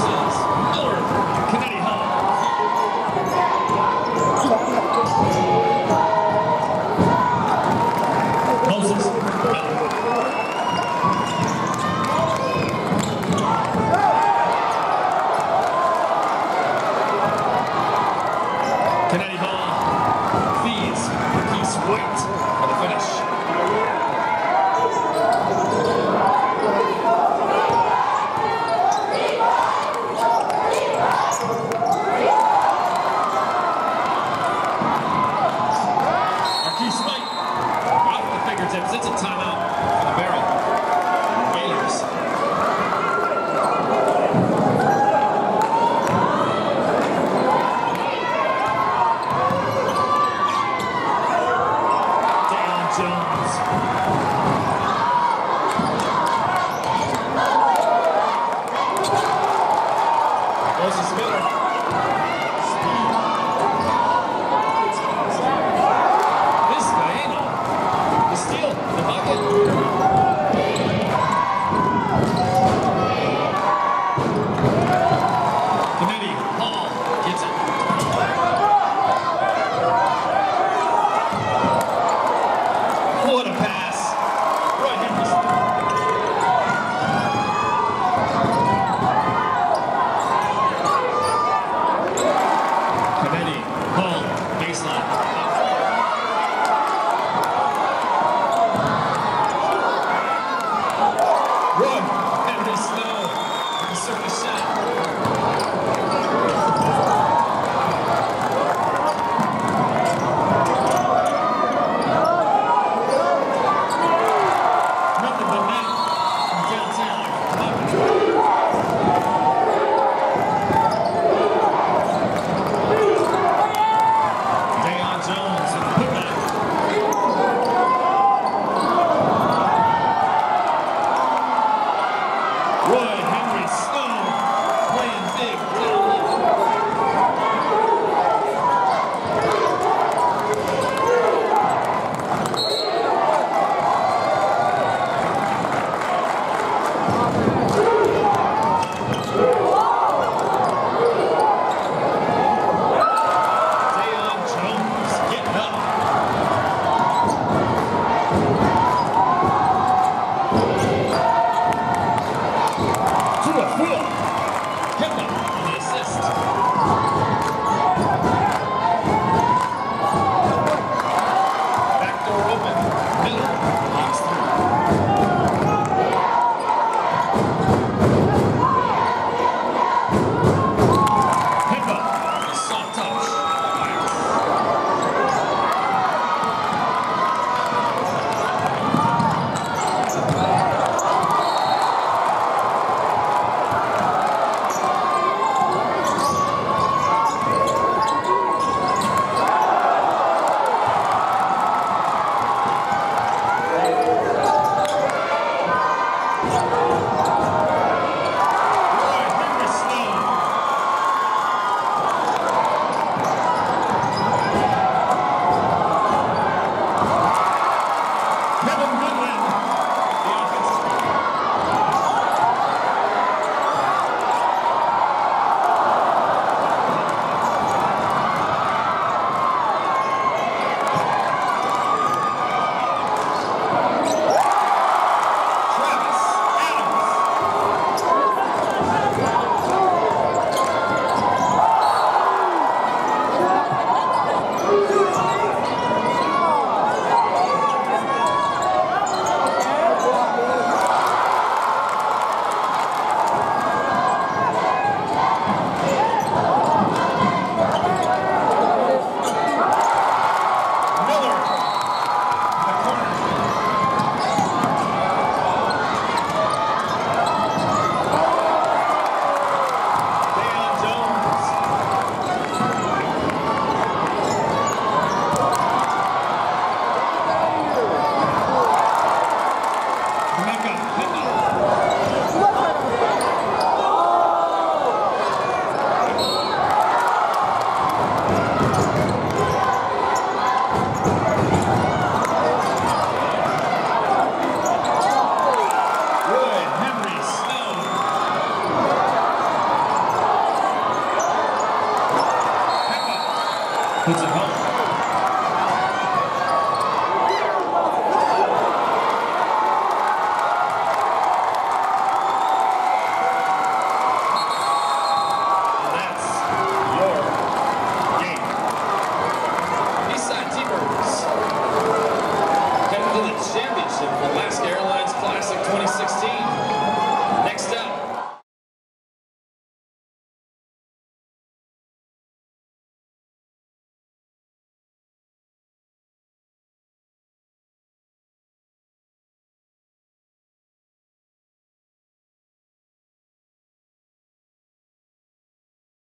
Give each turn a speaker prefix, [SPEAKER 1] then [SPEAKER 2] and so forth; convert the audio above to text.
[SPEAKER 1] versus Miller, Kennedy Hall. Moses, Kennedy Hall, Fees, Keith White for the finish. It's a timeout for the Barrel. Whalers. Deion Jones. Moses Miller. Steal the bucket. Kennedy Hall gets it. What a pass. Roy Henderson. Kennedy Hall baseline. Roy Henderson, the circus shot. Nothing but net from downtown. Deion Jones and the putback. Roy Henry Snow playing big down low. Deion Jones getting up. To the wheel. Kemba on the assist. Back door open. Miller walks through. Kemba, a soft touch. Puts it home.